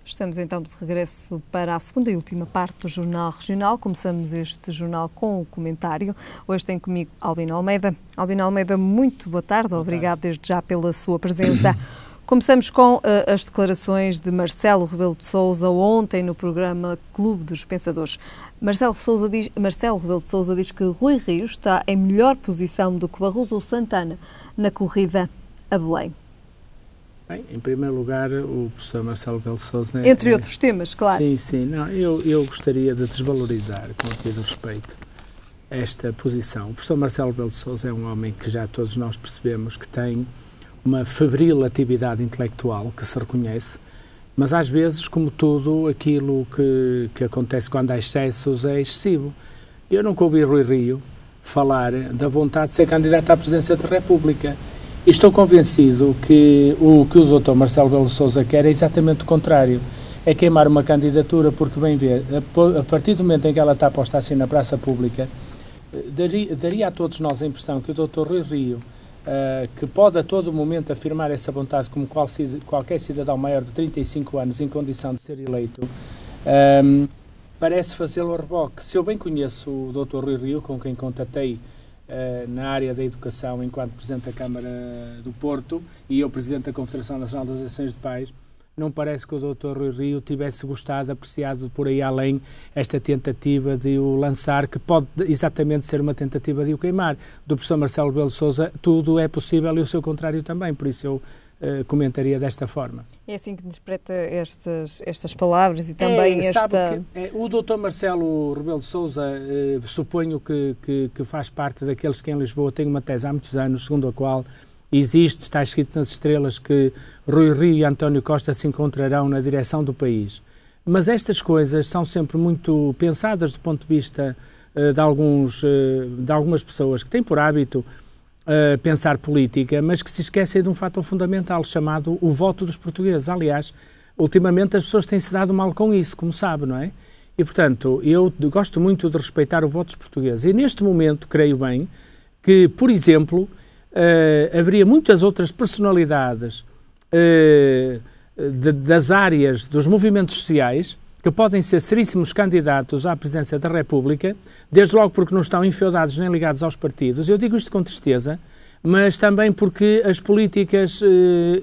Estamos então de regresso para a segunda e última parte do Jornal Regional. Começamos este jornal com o comentário. Hoje tem comigo Albino Almeida. Albino Almeida, muito boa tarde. Obrigado desde já pela sua presença. Começamos com as declarações de Marcelo Rebelo de Sousa ontem no programa Clube dos Pensadores. Marcelo Rebelo de Sousa diz que Rui Rio está em melhor posição do que Barroso ou Santana na corrida a Belém. Bem, em primeiro lugar, o professor Marcelo Rebelo de Sousa... Entre outros temas, claro. Sim. Não, eu gostaria de desvalorizar, com o devido respeito, esta posição. O professor Marcelo Rebelo de Sousa é um homem que já todos nós percebemos que tem uma febril atividade intelectual que se reconhece, mas às vezes, como tudo, aquilo que acontece quando há excessos é excessivo. Eu nunca ouvi Rui Rio falar da vontade de ser candidato à presidência da República. E estou convencido que o Dr. Marcelo Rebelo de Sousa quer é exatamente o contrário. É queimar uma candidatura, porque, bem ver, a partir do momento em que ela está posta assim na praça pública, daria a todos nós a impressão que o Dr. Rui Rio, que pode a todo momento afirmar essa vontade como qualquer cidadão maior de 35 anos em condição de ser eleito, parece fazê-lo a reboque. Se eu bem conheço o Dr. Rui Rio, com quem contatei na área da educação enquanto Presidente da Câmara do Porto e eu Presidente da Confederação Nacional das Associações de Pais, não parece que o Dr. Rui Rio tivesse gostado, apreciado por aí além esta tentativa de o lançar, que pode exatamente ser uma tentativa de o queimar. Do professor Marcelo Rebelo de Sousa, tudo é possível e o seu contrário também, por isso eu comentaria desta forma. É assim que interpreta estas palavras e também o Dr. Marcelo Rebelo de Sousa, suponho que faz parte daqueles que em Lisboa têm uma tese há muitos anos, segundo a qual está escrito nas estrelas que Rui Rio e António Costa se encontrarão na direção do país. Mas estas coisas são sempre muito pensadas do ponto de vista de algumas pessoas que têm por hábito pensar política, mas que se esquecem de um fator fundamental chamado o voto dos portugueses. Aliás, ultimamente as pessoas têm-se dado mal com isso, como sabe, não é? E, portanto, eu gosto muito de respeitar o voto dos portugueses. E neste momento, creio bem, que, por exemplo, haveria muitas outras personalidades das áreas dos movimentos sociais que podem ser seríssimos candidatos à presidência da República, desde logo porque não estão enfeudados nem ligados aos partidos. Eu digo isto com tristeza, mas também porque as políticas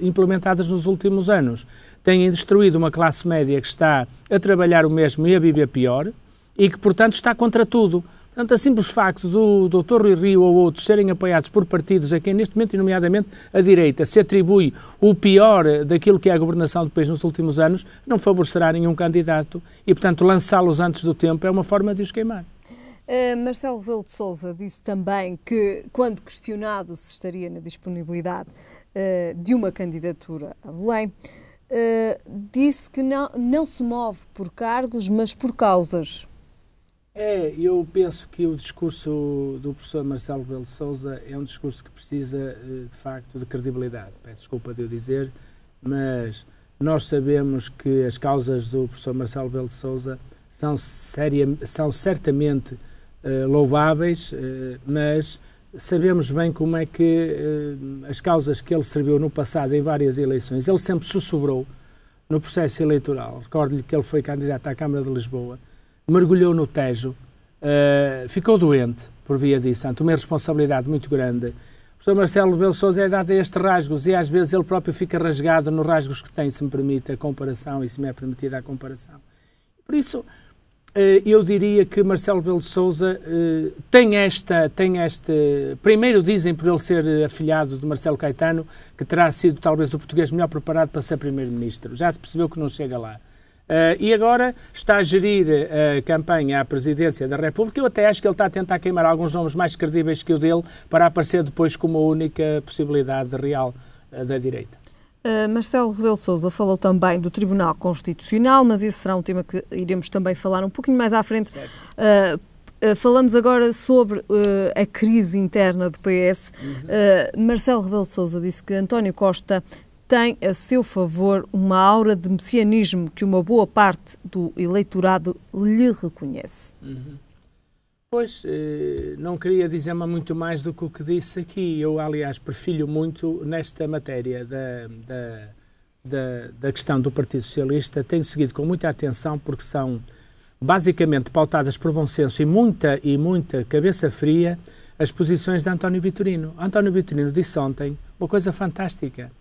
implementadas nos últimos anos têm destruído uma classe média que está a trabalhar o mesmo e a viver pior e que, portanto, está contra tudo. Portanto, a simples facto do Dr. Rui Rio ou outros serem apoiados por partidos a quem neste momento, e nomeadamente a direita, se atribui o pior daquilo que é a governação do país nos últimos anos, não favorecerá nenhum candidato e, portanto, lançá-los antes do tempo é uma forma de os queimar. Marcelo Rebelo de Sousa disse também que, quando questionado se estaria na disponibilidade de uma candidatura a Belém, disse que não se move por cargos, mas por causas. Eu penso que o discurso do professor Marcelo Rebelo de Sousa é um discurso que precisa, de facto, de credibilidade. Peço desculpa de eu dizer, mas nós sabemos que as causas do professor Marcelo Rebelo de Sousa são certamente louváveis, mas sabemos bem como é que as causas que ele serviu no passado em várias eleições, ele sempre sussurrou no processo eleitoral. Recordo-lhe que ele foi candidato à Câmara de Lisboa, mergulhou no Tejo, ficou doente por via disso, portanto, uma responsabilidade muito grande. O professor Marcelo Rebelo de Sousa é dado a estes rasgos e às vezes ele próprio fica rasgado nos rasgos que tem, se me permite a comparação e se me é permitida a comparação. Por isso, eu diria que Marcelo Rebelo de Sousa tem este... Primeiro dizem por ele ser afilhado de Marcelo Caetano que terá sido talvez o português melhor preparado para ser primeiro-ministro. Já se percebeu que não chega lá. E agora está a gerir a campanha à presidência da República. Eu até acho que ele está a tentar queimar alguns nomes mais credíveis que o dele para aparecer depois como a única possibilidade real da direita. Marcelo Rebelo de Sousa falou também do Tribunal Constitucional, mas esse será um tema que iremos também falar um pouquinho mais à frente. Falamos agora sobre a crise interna do PS. Marcelo Rebelo de Sousa disse que António Costa tem a seu favor uma aura de messianismo que uma boa parte do eleitorado lhe reconhece. Pois, não queria dizer muito mais do que o que disse aqui. Eu, aliás, perfilho muito nesta matéria da questão do Partido Socialista tenho seguido com muita atenção, porque são basicamente pautadas por bom senso e muita cabeça fria as posições de António Vitorino. António Vitorino disse ontem uma coisa fantástica.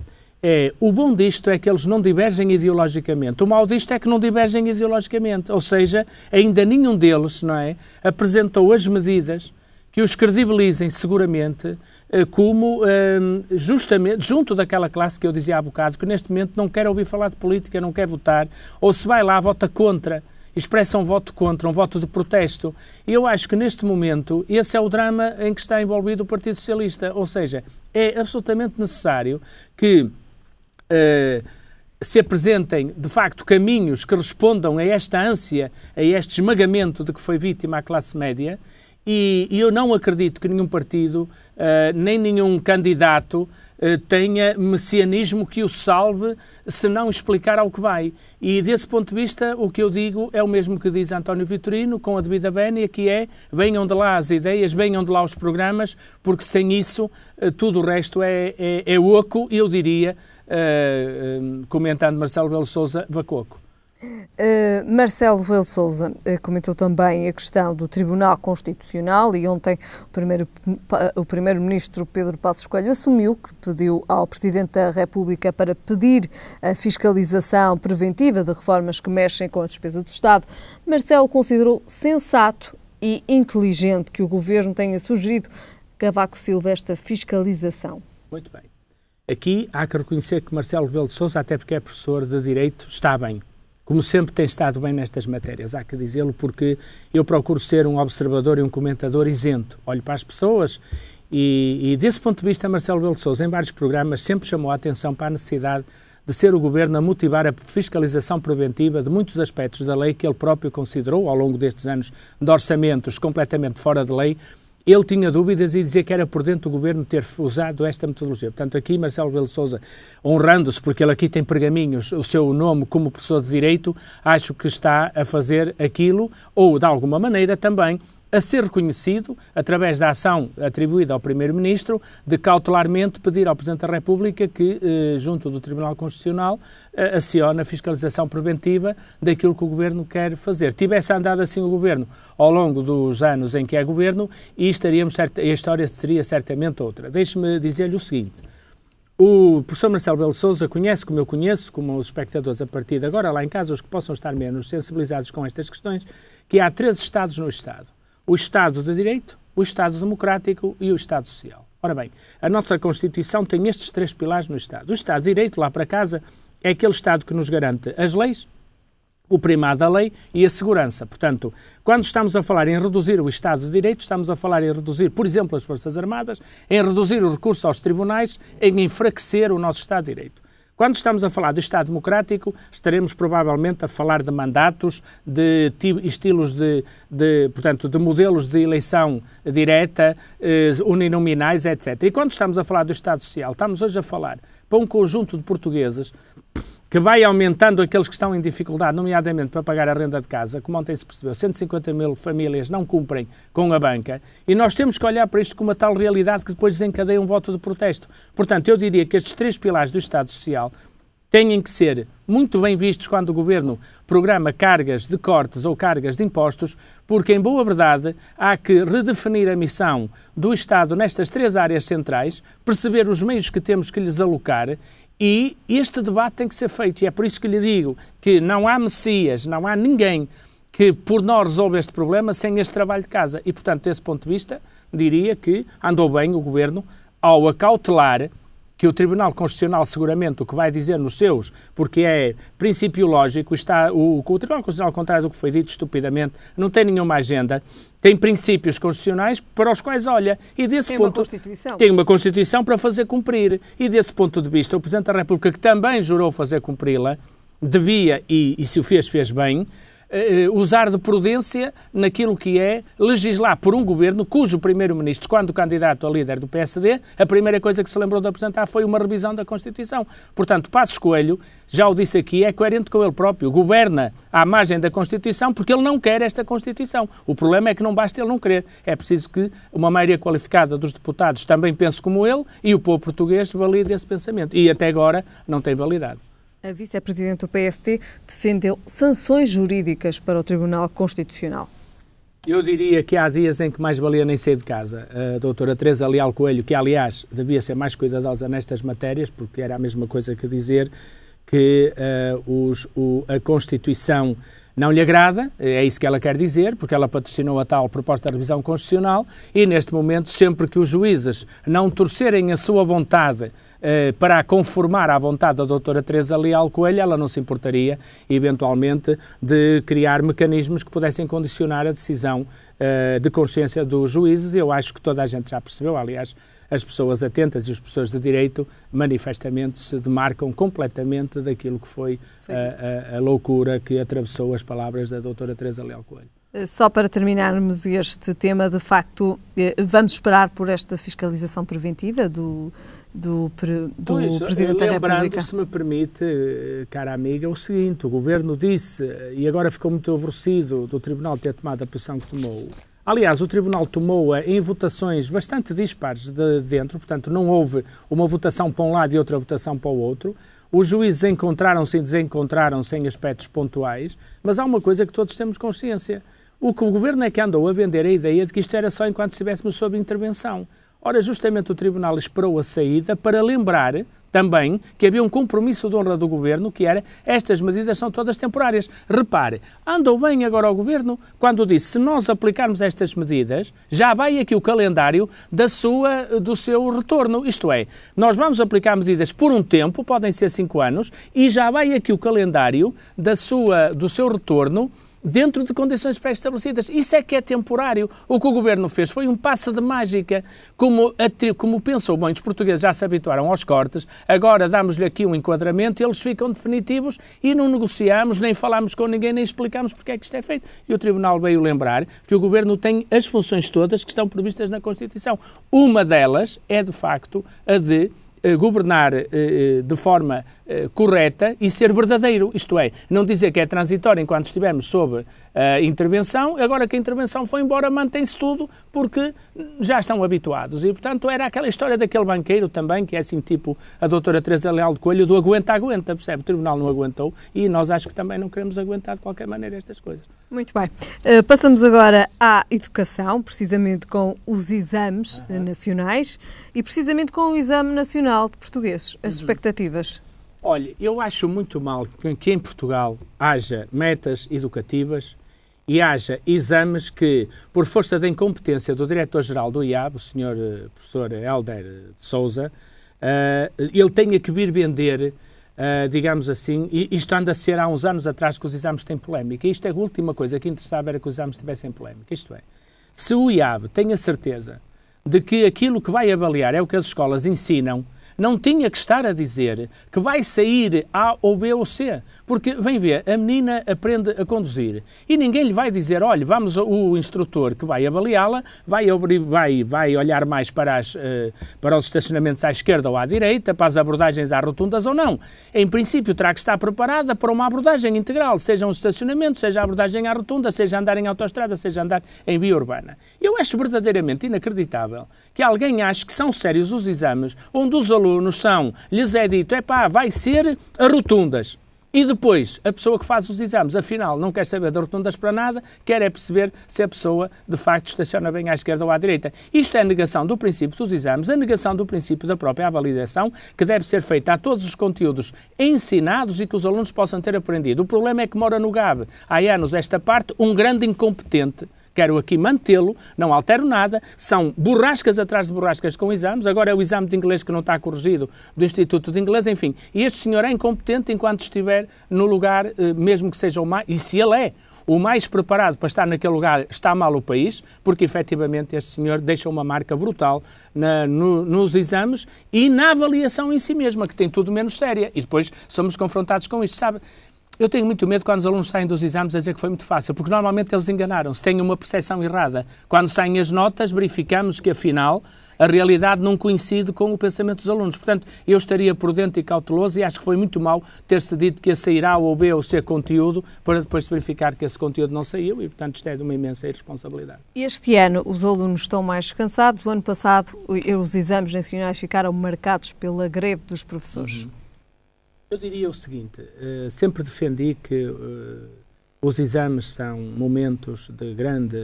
O bom disto é que eles não divergem ideologicamente. O mau disto é que não divergem ideologicamente. Ou seja, ainda nenhum deles, não é, apresentou as medidas que os credibilizem seguramente como justamente junto daquela classe que eu dizia há bocado, que neste momento não quer ouvir falar de política, não quer votar, ou se vai lá, vota contra, expressa um voto contra, um voto de protesto. E eu acho que neste momento esse é o drama em que está envolvido o Partido Socialista. Ou seja, é absolutamente necessário que se apresentem, de facto, caminhos que respondam a esta ânsia, a este esmagamento de que foi vítima a classe média, e eu não acredito que nenhum partido, nem nenhum candidato tenha messianismo que o salve se não explicar ao que vai. E desse ponto de vista, o que eu digo é o mesmo que diz António Vitorino, com a devida vénia, que é: venham de lá as ideias, venham de lá os programas, porque sem isso tudo o resto é oco, eu diria, comentando Marcelo Rebelo de Sousa, vacoco. Marcelo Rebelo de Sousa comentou também a questão do Tribunal Constitucional, e ontem o primeiro-ministro Pedro Passos Coelho assumiu que pediu ao Presidente da República para pedir a fiscalização preventiva de reformas que mexem com a despesa do Estado. Marcelo considerou sensato e inteligente que o Governo tenha sugerido Cavaco Silva esta fiscalização. Muito bem. Aqui há que reconhecer que Marcelo Rebelo de Sousa, até porque é professor de Direito, está bem. Como sempre tem estado bem nestas matérias, há que dizê-lo, porque eu procuro ser um observador e um comentador isento. Olho para as pessoas e desse ponto de vista, Marcelo Rebelo de Sousa, em vários programas, sempre chamou a atenção para a necessidade de ser o Governo a motivar a fiscalização preventiva de muitos aspectos da lei que ele próprio considerou, ao longo destes anos de orçamentos completamente fora de lei. Ele tinha dúvidas e dizia que era por dentro do Governo ter usado esta metodologia. Portanto, aqui Marcelo Rebelo de Sousa, honrando-se, porque ele aqui tem pergaminhos, o seu nome como professor de Direito, acho que está a fazer aquilo, ou de alguma maneira também, a ser reconhecido, através da ação atribuída ao Primeiro-Ministro, de cautelarmente pedir ao Presidente da República que, junto do Tribunal Constitucional, acione a fiscalização preventiva daquilo que o Governo quer fazer. Tivesse andado assim o Governo ao longo dos anos em que é Governo, e a história seria certamente outra. Deixe-me dizer-lhe o seguinte: o professor Marcelo Rebelo de Sousa conhece, como eu conheço, como os espectadores a partir de agora, lá em casa, os que possam estar menos sensibilizados com estas questões, que há 3 Estados no Estado. O Estado de Direito, o Estado Democrático e o Estado Social. Ora bem, a nossa Constituição tem estes 3 pilares no Estado. O Estado de Direito, lá para casa, é aquele Estado que nos garante as leis, o primado da lei e a segurança. Portanto, quando estamos a falar em reduzir o Estado de Direito, estamos a falar em reduzir, por exemplo, as Forças Armadas, em reduzir o recurso aos tribunais, em enfraquecer o nosso Estado de Direito. Quando estamos a falar de Estado Democrático, estaremos provavelmente a falar de mandatos, de estilos portanto, de modelos de eleição direta, uninominais, etc. E quando estamos a falar do Estado Social, estamos hoje a falar para um conjunto de portugueses que vai aumentando aqueles que estão em dificuldade, nomeadamente para pagar a renda de casa. Como ontem se percebeu, 150 mil famílias não cumprem com a banca, e nós temos que olhar para isto como uma tal realidade que depois desencadeia um voto de protesto. Portanto, eu diria que estes 3 pilares do Estado Social têm que ser muito bem vistos quando o Governo programa cargas de cortes ou cargas de impostos, porque, em boa verdade, há que redefinir a missão do Estado nestas 3 áreas centrais, perceber os meios que temos que lhes alocar. E este debate tem que ser feito, e é por isso que lhe digo que não há messias, não há ninguém que por nós resolva este problema sem este trabalho de casa. E, portanto, desse ponto de vista, diria que andou bem o Governo ao acautelar que o Tribunal Constitucional, seguramente, o que vai dizer nos seus, porque é princípio lógico, o Tribunal Constitucional, ao contrário do que foi dito estupidamente, não tem nenhuma agenda, tem princípios constitucionais para os quais olha, e desse ponto tem uma Constituição para fazer cumprir, e desse ponto de vista o Presidente da República, que também jurou fazer cumpri-la, devia, e se o fez bem, usar de prudência naquilo que é legislar por um governo cujo primeiro-ministro, quando candidato a líder do PSD, a primeira coisa que se lembrou de apresentar foi uma revisão da Constituição. Portanto, Passos Coelho, já o disse aqui, é coerente com ele próprio, governa à margem da Constituição porque ele não quer esta Constituição. O problema é que não basta ele não querer, é preciso que uma maioria qualificada dos deputados também pense como ele e o povo português valide esse pensamento. E até agora não tem validade. A vice-presidente do PST defendeu sanções jurídicas para o Tribunal Constitucional. Eu diria que há dias em que mais valia nem sair de casa. A doutora Teresa Leal Coelho, que aliás devia ser mais cuidadosa nestas matérias, porque era a mesma coisa que dizer que a Constituição não lhe agrada, é isso que ela quer dizer, porque ela patrocinou a tal proposta de revisão constitucional e, neste momento, sempre que os juízes não torcerem a sua vontade para conformar à vontade da doutora Teresa Leal Coelho, ela não se importaria, eventualmente, de criar mecanismos que pudessem condicionar a decisão de consciência dos juízes. Eu acho que toda a gente já percebeu, aliás, as pessoas atentas e as pessoas de direito manifestamente se demarcam completamente daquilo que foi a loucura que atravessou as palavras da doutora Teresa Leal Coelho. Só para terminarmos este tema, de facto, vamos esperar por esta fiscalização preventiva do Presidente da República? Lembrando, se me permite, cara amiga, o seguinte: o Governo disse, e agora ficou muito aborrecido do Tribunal ter tomado a posição que tomou. Aliás, o Tribunal tomou-a em votações bastante dispares de dentro, portanto não houve uma votação para um lado e outra votação para o outro. Os juízes encontraram-se e desencontraram-se em aspectos pontuais, mas há uma coisa que todos temos consciência. O que o Governo é que andou a vender a ideia de que isto era só enquanto estivéssemos sob intervenção. Ora, justamente o Tribunal esperou a saída para lembrar também que havia um compromisso de honra do Governo, que era: estas medidas são todas temporárias. Repare, andou bem agora o Governo quando disse: se nós aplicarmos estas medidas, já vai aqui o calendário do seu retorno. Isto é, nós vamos aplicar medidas por um tempo, podem ser 5 anos, e já vai aqui o calendário do seu retorno dentro de condições pré-estabelecidas. Isso é que é temporário. O que o Governo fez foi um passe de mágica. Como pensou, bom, os portugueses já se habituaram aos cortes, agora damos-lhe aqui um enquadramento, eles ficam definitivos e não negociamos, nem falamos com ninguém, nem explicamos porque é que isto é feito. E o Tribunal veio lembrar que o Governo tem as funções todas que estão previstas na Constituição. Uma delas é, de facto, a de governar de forma correta e ser verdadeiro, isto é, não dizer que é transitório enquanto estivermos sob intervenção, agora que a intervenção foi embora mantém-se tudo porque já estão habituados. E, portanto, era aquela história daquele banqueiro também, que é assim tipo a doutora Teresa Leal de Coelho, do aguenta, percebe? O Tribunal não aguentou e nós acho que também não queremos aguentar de qualquer maneira estas coisas. Muito bem. Passamos agora à educação, precisamente com os exames nacionais e precisamente com o Exame Nacional de Português. As expectativas? Olha, eu acho muito mal que em Portugal haja metas educativas e haja exames que, por força da incompetência do diretor-geral do IAB, o Sr. Professor Hélder de Sousa, ele tenha que vir vender, digamos assim, e isto anda a ser há uns anos atrás que os exames têm polémica. Isto é a última coisa que interessava, era que os exames tivessem polémica. Isto é, se o IAB tem a certeza de que aquilo que vai avaliar é o que as escolas ensinam, não tinha que estar a dizer que vai sair A ou B ou C. Porque, vem ver, a menina aprende a conduzir e ninguém lhe vai dizer: olha, vamos, o instrutor que vai avaliá-la vai olhar mais para os estacionamentos à esquerda ou à direita, para as abordagens às rotundas ou não. Em princípio, terá que estar preparada para uma abordagem integral, seja um estacionamento, seja a abordagem à rotunda, seja andar em autoestrada, seja andar em via urbana. Eu acho verdadeiramente inacreditável que alguém ache que são sérios os exames onde os alunos lhes é dito: vai ser a rotundas. E depois, a pessoa que faz os exames, afinal, não quer saber de rotundas para nada, quer é perceber se a pessoa, de facto, estaciona bem à esquerda ou à direita. Isto é a negação do princípio dos exames, a negação do princípio da própria avaliação, que deve ser feita a todos os conteúdos ensinados e que os alunos possam ter aprendido. O problema é que mora no GAB, há anos esta parte, um grande incompetente. Quero aqui mantê-lo, não altero nada, são borrascas atrás de borrascas com exames, agora é o exame de inglês que não está corrigido do Instituto de Inglês, enfim. E este senhor é incompetente enquanto estiver no lugar, mesmo que seja o mais, e se ele é o mais preparado para estar naquele lugar, está mal o país, porque efetivamente este senhor deixa uma marca brutal nos exames e na avaliação em si mesma, que tem tudo menos séria. E depois somos confrontados com isto, sabe? Eu tenho muito medo quando os alunos saem dos exames a dizer que foi muito fácil, porque normalmente eles enganaram-se, têm uma percepção errada. Quando saem as notas, verificamos que, afinal, a realidade não coincide com o pensamento dos alunos. Portanto, eu estaria prudente e cauteloso e acho que foi muito mau ter-se dito que ia sair A ou B ou C conteúdo para depois verificar que esse conteúdo não saiu e, portanto, isto é de uma imensa irresponsabilidade. Este ano os alunos estão mais descansados. O ano passado os exames nacionais ficaram marcados pela greve dos professores. Eu diria o seguinte, sempre defendi que os exames são momentos de grande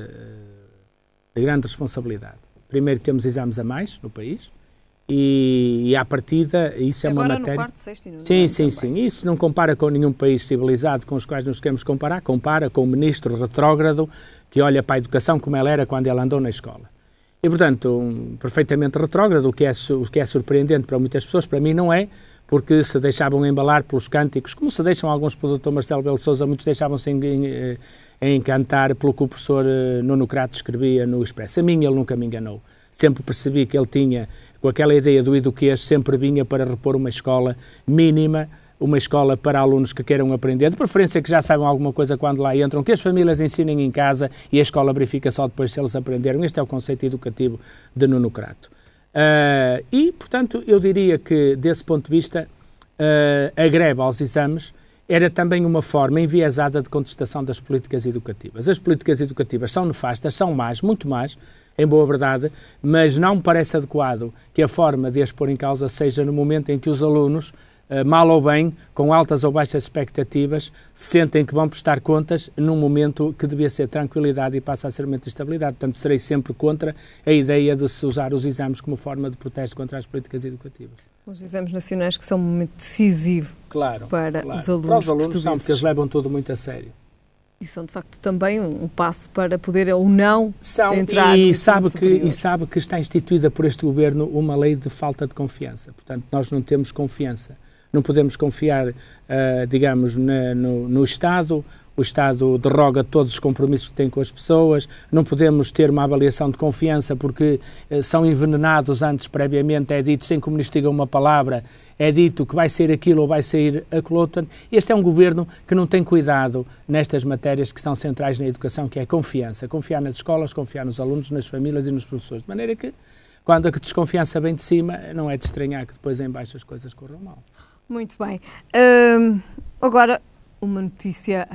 responsabilidade. Primeiro temos exames a mais no país e à partida isso é uma matéria... Agora no quarto, sexto e nono. Sim. Isso não compara com nenhum país civilizado com os quais nos queremos comparar. Compara com o ministro retrógrado que olha para a educação como ela era quando ela andou na escola. E, portanto, perfeitamente retrógrado, o que é surpreendente para muitas pessoas, para mim não é, porque se deixavam embalar pelos cânticos, como se deixam alguns pelo Dr. Marcelo Rebelo de Sousa, muitos deixavam-se encantar pelo que o professor Nuno Crato escrevia no Expresso. A mim ele nunca me enganou. Sempre percebi que ele tinha, com aquela ideia do eduquês, sempre vinha para repor uma escola mínima, uma escola para alunos que queiram aprender, de preferência que já saibam alguma coisa quando lá entram, que as famílias ensinem em casa e a escola verifica só depois se eles aprenderam. Este é o conceito educativo de Nuno Crato. E, portanto, eu diria que, desse ponto de vista, a greve aos exames era também uma forma enviesada de contestação das políticas educativas. As políticas educativas são nefastas, são más, muito más, em boa verdade, mas não me parece adequado que a forma de as pôr em causa seja no momento em que os alunos, mal ou bem, com altas ou baixas expectativas, sentem que vão prestar contas num momento que devia ser tranquilidade e passa a ser uma instabilidade. Portanto, serei sempre contra a ideia de se usar os exames como forma de protesto contra as políticas educativas. Os exames nacionais que são um momento decisivo para os alunos. Para os alunos são, porque eles levam tudo muito a sério. E são, de facto, também um passo para poder ou não entrar no ensino superior. E sabe que está instituída por este governo uma lei de falta de confiança. Portanto, nós não temos confiança. Não podemos confiar, digamos, no Estado. O Estado derroga todos os compromissos que tem com as pessoas. Não podemos ter uma avaliação de confiança porque são envenenados antes, previamente, é dito, sem que o Ministro diga uma palavra, é dito que vai sair aquilo ou vai sair aquilo outro. Este é um governo que não tem cuidado nestas matérias que são centrais na educação, que é confiança. Confiar nas escolas, confiar nos alunos, nas famílias e nos professores. De maneira que, quando a desconfiança vem de cima, não é de estranhar que depois em baixo as coisas corram mal. Muito bem. Agora, uma notícia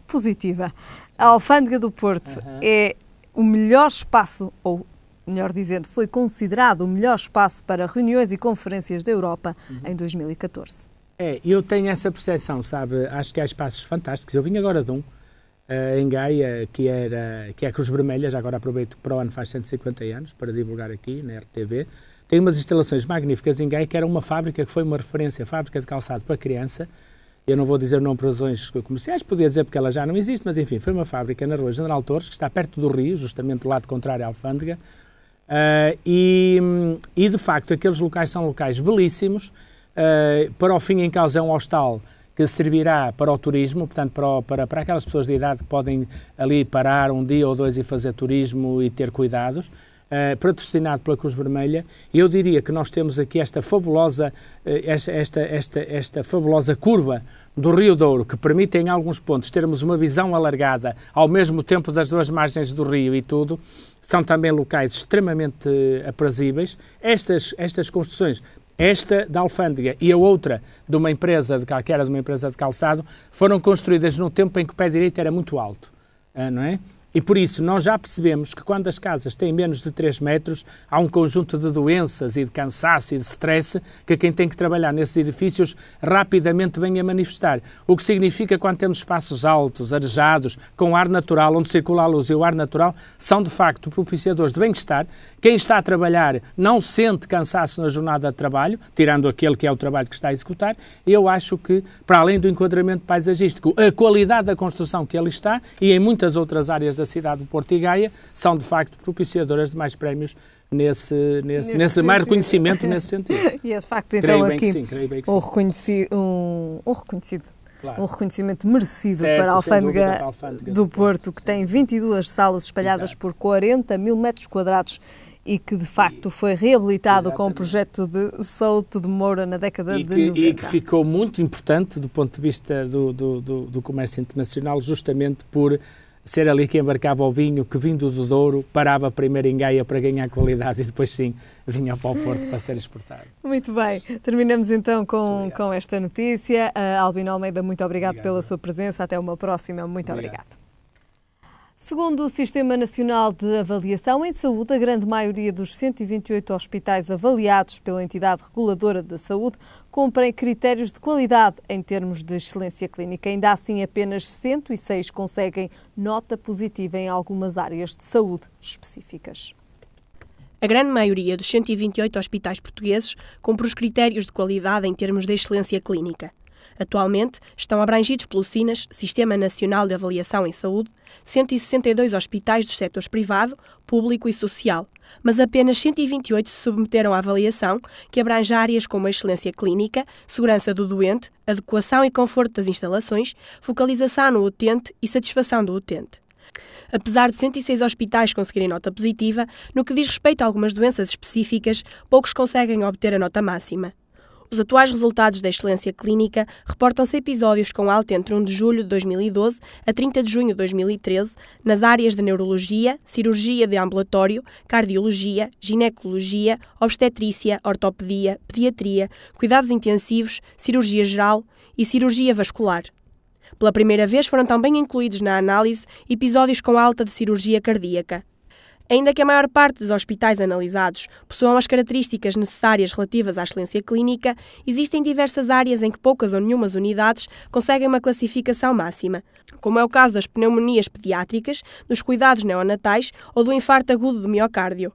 positiva. A Alfândega do Porto é o melhor espaço, ou melhor dizendo, foi considerado o melhor espaço para reuniões e conferências da Europa em 2014. Eu tenho essa percepção, sabe? Acho que há espaços fantásticos. Eu vim agora de um, em Gaia, que é a Cruz Vermelha, já agora aproveito que para o ano faz 150 anos, para divulgar aqui na RTV. Tem umas instalações magníficas em Gaia, que era uma fábrica que foi uma referência, fábrica de calçado para criança. Eu não vou dizer o nome por razões comerciais, podia dizer porque ela já não existe, mas enfim, foi uma fábrica na rua General Torres, que está perto do Rio, justamente do lado contrário à Alfândega, e de facto aqueles locais são locais belíssimos. Para o fim em causa é um hostal que servirá para o turismo, portanto para aquelas pessoas de idade que podem ali parar um dia ou dois e fazer turismo e ter cuidados. Patrocinado pela Cruz Vermelha, e eu diria que nós temos aqui esta fabulosa curva do Rio Douro, que permite em alguns pontos termos uma visão alargada ao mesmo tempo das duas margens do rio e tudo. São também locais extremamente aprazíveis. Estas construções, esta da Alfândega e a outra de uma empresa que era de uma empresa de calçado, foram construídas num tempo em que o pé direito era muito alto, não é? E por isso nós já percebemos que quando as casas têm menos de 3 metros, há um conjunto de doenças e de cansaço e de stress que quem tem que trabalhar nesses edifícios rapidamente vem a manifestar. O que significa que quando temos espaços altos, arejados, com ar natural, onde circula a luz e o ar natural, são de facto propiciadores de bem-estar. Quem está a trabalhar não sente cansaço na jornada de trabalho, tirando aquele que é o trabalho que está a executar. E eu acho que, para além do enquadramento paisagístico, a qualidade da construção que ali está e em muitas outras áreas da cidade do Porto e Gaia são de facto propiciadoras de mais prémios nesse mais reconhecimento nesse sentido. E é de facto então aqui claro. Um reconhecimento merecido para a Alfândega do Porto, que tem 22 salas espalhadas por 40 mil metros quadrados e que de facto foi reabilitado com o projeto de Souto de Moura na década de 90. E que ficou muito importante do ponto de vista do comércio internacional, justamente por ser ali que embarcava o vinho, que vindo do Douro, parava primeiro em Gaia para ganhar qualidade e depois sim vinha para o Porto para ser exportado. Muito bem, terminamos então com esta notícia. Albino Almeida, muito obrigado pela sua presença, até uma próxima, muito obrigado. Segundo o Sistema Nacional de Avaliação em Saúde, a grande maioria dos 128 hospitais avaliados pela entidade reguladora da saúde cumprem critérios de qualidade em termos de excelência clínica. Ainda assim, apenas 106 conseguem nota positiva em algumas áreas de saúde específicas. A grande maioria dos 128 hospitais portugueses cumpre os critérios de qualidade em termos de excelência clínica. Atualmente, estão abrangidos pelo SINAS, Sistema Nacional de Avaliação em Saúde, 162 hospitais dos setores privado, público e social, mas apenas 128 se submeteram à avaliação, que abrange áreas como a excelência clínica, segurança do doente, adequação e conforto das instalações, focalização no utente e satisfação do utente. Apesar de 106 hospitais conseguirem nota positiva, no que diz respeito a algumas doenças específicas, poucos conseguem obter a nota máxima. Os atuais resultados da excelência clínica reportam-se episódios com alta entre 1 de julho de 2012 a 30 de junho de 2013 nas áreas de neurologia, cirurgia de ambulatório, cardiologia, ginecologia, obstetrícia, ortopedia, pediatria, cuidados intensivos, cirurgia geral e cirurgia vascular. Pela primeira vez foram também incluídos na análise episódios com alta de cirurgia cardíaca. Ainda que a maior parte dos hospitais analisados possuam as características necessárias relativas à excelência clínica, existem diversas áreas em que poucas ou nenhumas unidades conseguem uma classificação máxima, como é o caso das pneumonias pediátricas, dos cuidados neonatais ou do infarto agudo de miocárdio.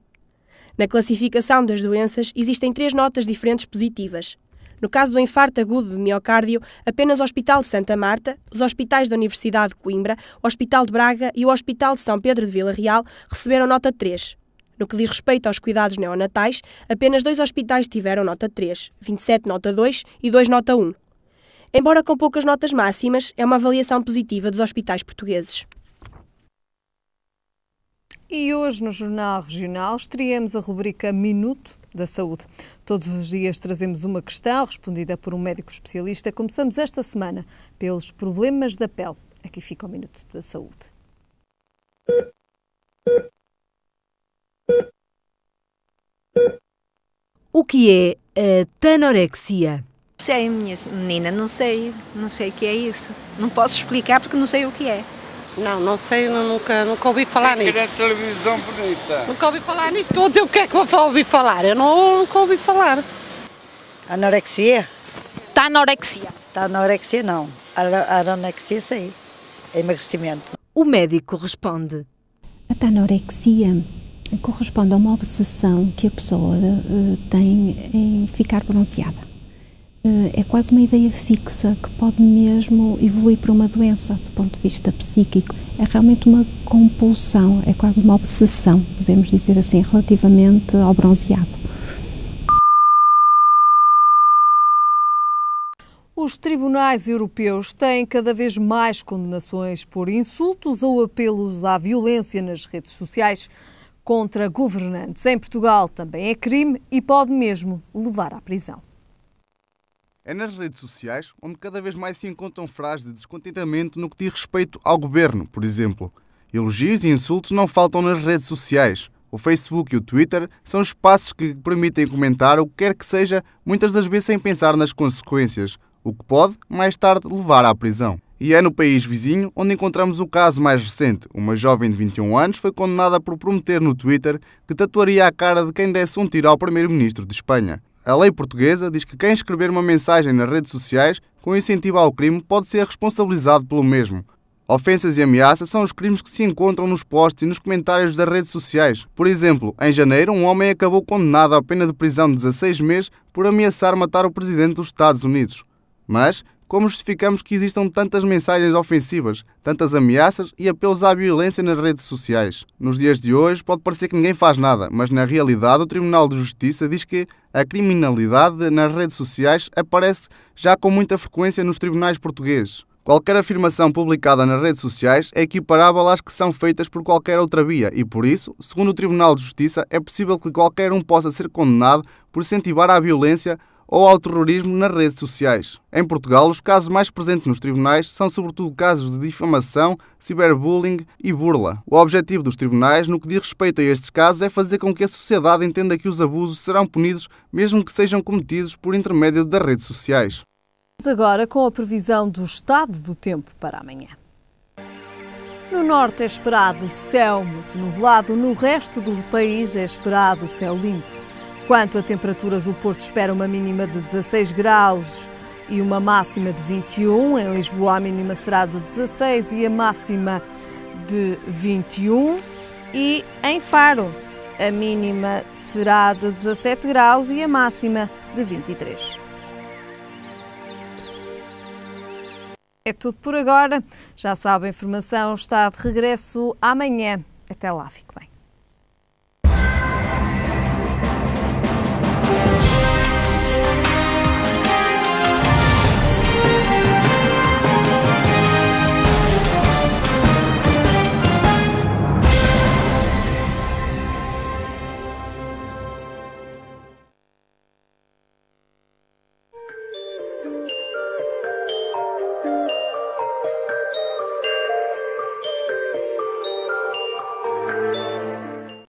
Na classificação das doenças, existem 3 notas diferentes positivas. No caso do infarto agudo de miocárdio, apenas o Hospital de Santa Marta, os hospitais da Universidade de Coimbra, o Hospital de Braga e o Hospital de São Pedro de Vila Real receberam nota 3. No que diz respeito aos cuidados neonatais, apenas 2 hospitais tiveram nota 3, 27 nota 2 e 2 nota 1. Embora com poucas notas máximas, é uma avaliação positiva dos hospitais portugueses. E hoje no Jornal Regional estreamos a rubrica Minuto da Saúde. Todos os dias trazemos uma questão respondida por um médico especialista. Começamos esta semana pelos problemas da pele. Aqui fica o Minuto da Saúde. O que é a tanorexia? Sei, minha menina, não sei o que é isso. Não posso explicar porque não sei o que é. Não sei, nunca ouvi falar nisso. É televisão bonita. Nunca ouvi falar nisso, que eu vou dizer o que é que eu vou ouvir falar. Eu nunca ouvi falar. Anorexia? Tanorexia. Tanorexia não. Anorexia sei. É emagrecimento. O médico responde. A tanorexia corresponde a uma obsessão que a pessoa tem em ficar bronzeada. É quase uma ideia fixa que pode mesmo evoluir para uma doença do ponto de vista psíquico. É realmente uma compulsão, é quase uma obsessão, podemos dizer assim, relativamente ao bronzeado. Os tribunais europeus têm cada vez mais condenações por insultos ou apelos à violência nas redes sociais contra governantes. Em Portugal também é crime e pode mesmo levar à prisão. É nas redes sociais onde cada vez mais se encontram frases de descontentamento no que diz respeito ao governo, por exemplo. Elogios e insultos não faltam nas redes sociais. O Facebook e o Twitter são espaços que permitem comentar o que quer que seja, muitas das vezes sem pensar nas consequências, o que pode, mais tarde, levar à prisão. E é no país vizinho onde encontramos o caso mais recente. Uma jovem de 21 anos foi condenada por prometer no Twitter que tatuaria a cara de quem desse um tiro ao primeiro-ministro de Espanha. A lei portuguesa diz que quem escrever uma mensagem nas redes sociais com incentivo ao crime pode ser responsabilizado pelo mesmo. Ofensas e ameaças são os crimes que se encontram nos posts e nos comentários das redes sociais. Por exemplo, em janeiro, um homem acabou condenado à pena de prisão de 16 meses por ameaçar matar o presidente dos Estados Unidos. Mas como justificamos que existam tantas mensagens ofensivas, tantas ameaças e apelos à violência nas redes sociais? Nos dias de hoje pode parecer que ninguém faz nada, mas na realidade o Tribunal de Justiça diz que a criminalidade nas redes sociais aparece já com muita frequência nos tribunais portugueses. Qualquer afirmação publicada nas redes sociais é equiparável às que são feitas por qualquer outra via e, por isso, segundo o Tribunal de Justiça, é possível que qualquer um possa ser condenado por incentivar a violência ou ao terrorismo nas redes sociais. Em Portugal, os casos mais presentes nos tribunais são sobretudo casos de difamação, ciberbullying e burla. O objetivo dos tribunais, no que diz respeito a estes casos, é fazer com que a sociedade entenda que os abusos serão punidos mesmo que sejam cometidos por intermédio das redes sociais. Agora com a previsão do estado do tempo para amanhã. No norte é esperado céu muito nublado, no resto do país é esperado céu limpo. Quanto a temperaturas, o Porto espera uma mínima de 16 graus e uma máxima de 21. Em Lisboa a mínima será de 16 e a máxima de 21. E em Faro a mínima será de 17 graus e a máxima de 23. É tudo por agora. Já sabe, a informação está de regresso amanhã. Até lá, fique bem.